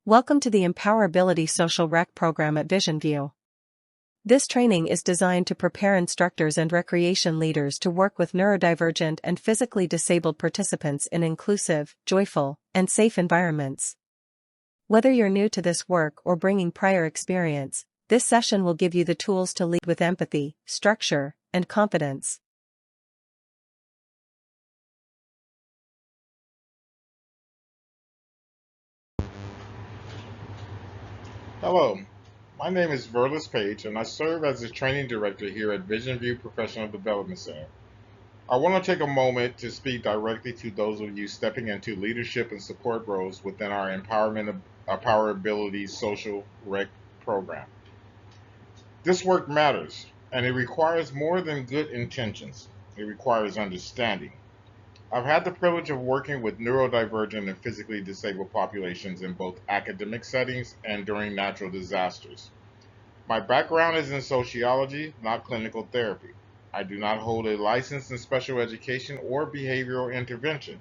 Welcome to the Empowerbility Social Rec program at VisionView. This training is designed to prepare instructors and recreation leaders to work with neurodivergent and physically disabled participants in inclusive, joyful, and safe environments. Whether you're new to this work or bringing prior experience, this session will give you the tools to lead with empathy, structure, and confidence. Hello, my name is Verles Page and I serve as the training director here at VisionView Professional Development Center. I want to take a moment to speak directly to those of you stepping into leadership and support roles within our Empowerability Social Rec program. This work matters, and it requires more than good intentions. It requires understanding. I've had the privilege of working with neurodivergent and physically disabled populations in both academic settings and during natural disasters. My background is in sociology, not clinical therapy. I do not hold a license in special education or behavioral intervention,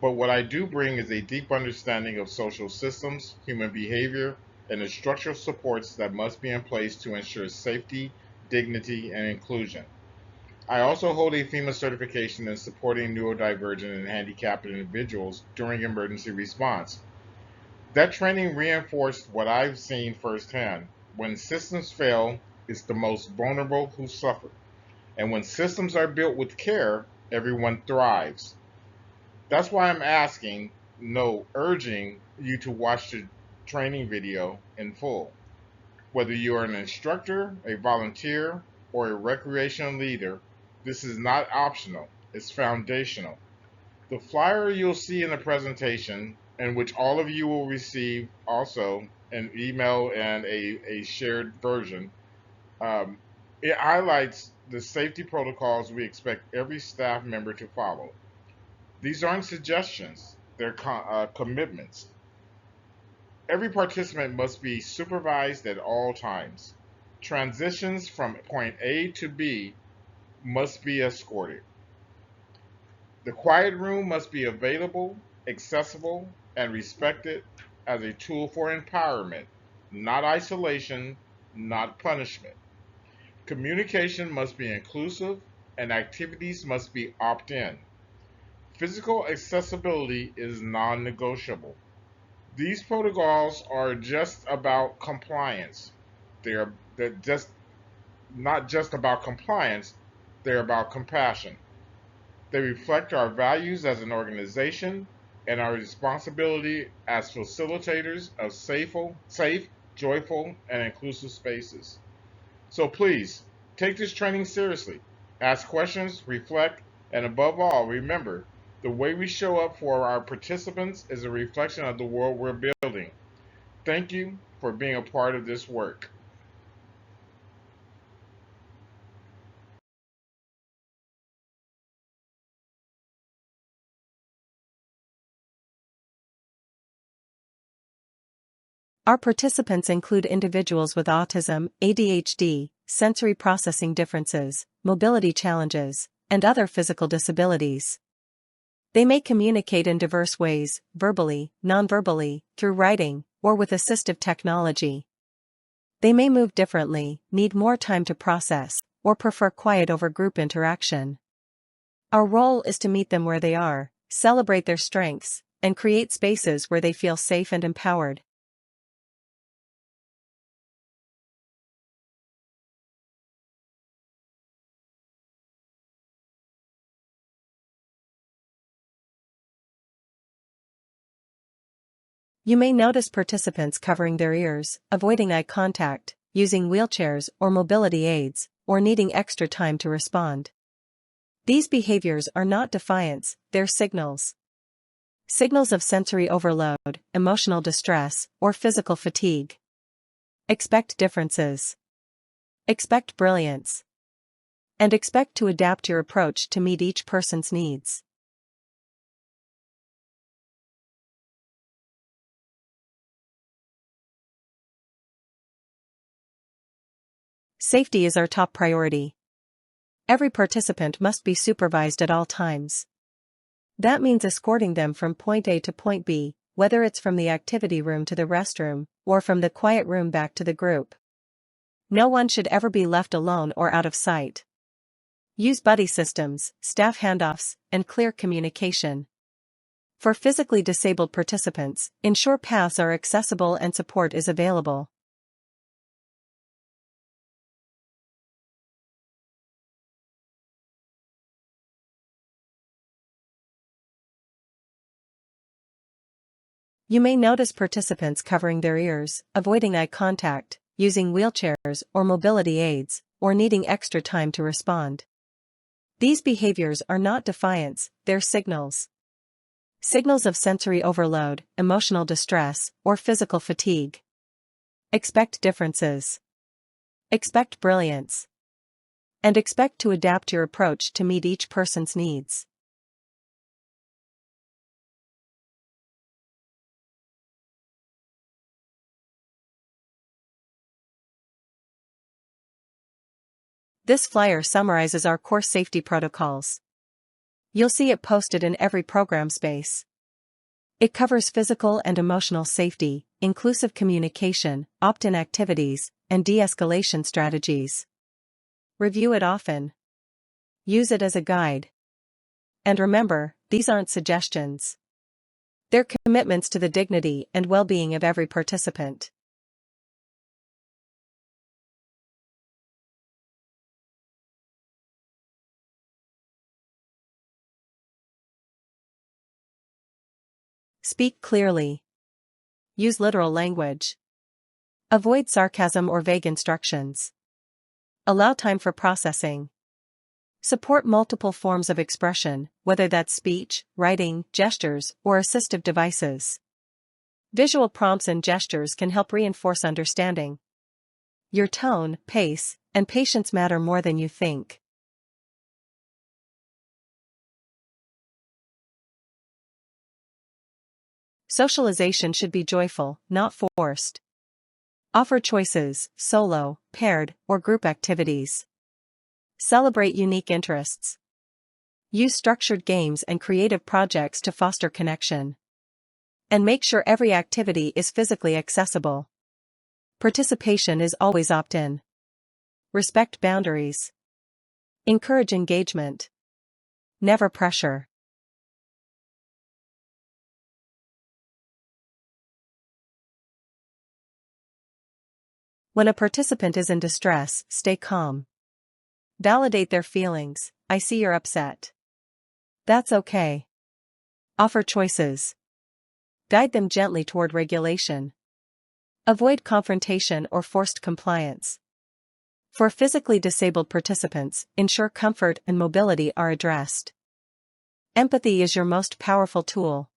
but what I do bring is a deep understanding of social systems, human behavior, and the structural supports that must be in place to ensure safety, dignity, and inclusion. I also hold a FEMA certification in supporting neurodivergent and handicapped individuals during emergency response. That training reinforced what I've seen firsthand. When systems fail, it's the most vulnerable who suffer. And when systems are built with care, everyone thrives. That's why I'm urging you to watch the training video in full. Whether you are an instructor, a volunteer, or a recreational leader, this is not optional, it's foundational. The flyer you'll see in the presentation, and which all of you will receive also an email and a shared version, it highlights the safety protocols we expect every staff member to follow. These aren't suggestions, they're commitments. Every participant must be supervised at all times. Transitions from point A to B must be escorted. The quiet room must be available, accessible, and respected as a tool for empowerment, not isolation, not punishment. Communication must be inclusive, and activities must be opt-in. Physical accessibility is non-negotiable. These protocols are just about compliance. They're not just about compliance, they're about compassion. They reflect our values as an organization and our responsibility as facilitators of safe, joyful, and inclusive spaces. So please, take this training seriously. Ask questions, reflect, and above all, remember, the way we show up for our participants is a reflection of the world we're building. Thank you for being a part of this work. Our participants include individuals with autism, ADHD, sensory processing differences, mobility challenges, and other physical disabilities. They may communicate in diverse ways, verbally, non-verbally, through writing, or with assistive technology. They may move differently, need more time to process, or prefer quiet over group interaction. Our role is to meet them where they are, celebrate their strengths, and create spaces where they feel safe and empowered. You may notice participants covering their ears, avoiding eye contact, using wheelchairs or mobility aids, or needing extra time to respond. These behaviors are not defiance, they're signals. Signals of sensory overload, emotional distress, or physical fatigue. Expect differences. Expect brilliance. And expect to adapt your approach to meet each person's needs. Safety is our top priority. Every participant must be supervised at all times. That means escorting them from point A to point B, whether it's from the activity room to the restroom, or from the quiet room back to the group. No one should ever be left alone or out of sight. Use buddy systems, staff handoffs, and clear communication. For physically disabled participants, ensure paths are accessible and support is available. You may notice participants covering their ears, avoiding eye contact, using wheelchairs or mobility aids, or needing extra time to respond. These behaviors are not defiance, they're signals. Signals of sensory overload, emotional distress, or physical fatigue. Expect differences. Expect brilliance. And expect to adapt your approach to meet each person's needs. This flyer summarizes our core safety protocols. You'll see it posted in every program space. It covers physical and emotional safety, inclusive communication, opt-in activities, and de-escalation strategies. Review it often. Use it as a guide. And remember, these aren't suggestions. They're commitments to the dignity and well-being of every participant. Speak clearly. Use literal language. Avoid sarcasm or vague instructions. Allow time for processing. Support multiple forms of expression, whether that's speech, writing, gestures, or assistive devices. Visual prompts and gestures can help reinforce understanding. Your tone, pace, and patience matter more than you think. Socialization should be joyful, not forced. Offer choices, solo, paired, or group activities. Celebrate unique interests. Use structured games and creative projects to foster connection. And make sure every activity is physically accessible. Participation is always opt-in. Respect boundaries. Encourage engagement. Never pressure. When a participant is in distress, stay calm. Validate their feelings. I see you're upset. That's okay. Offer choices. Guide them gently toward regulation. Avoid confrontation or forced compliance. For physically disabled participants, ensure comfort and mobility are addressed. Empathy is your most powerful tool.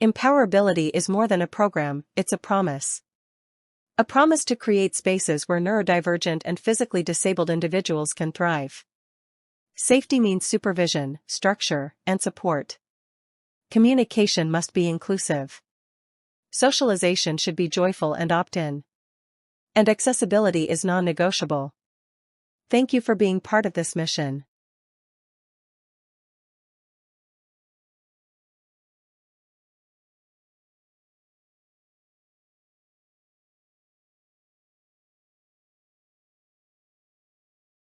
Empowerbility is more than a program, it's a promise. A promise to create spaces where neurodivergent and physically disabled individuals can thrive. Safety means supervision, structure, and support. Communication must be inclusive. Socialization should be joyful and opt-in. And accessibility is non-negotiable. Thank you for being part of this mission.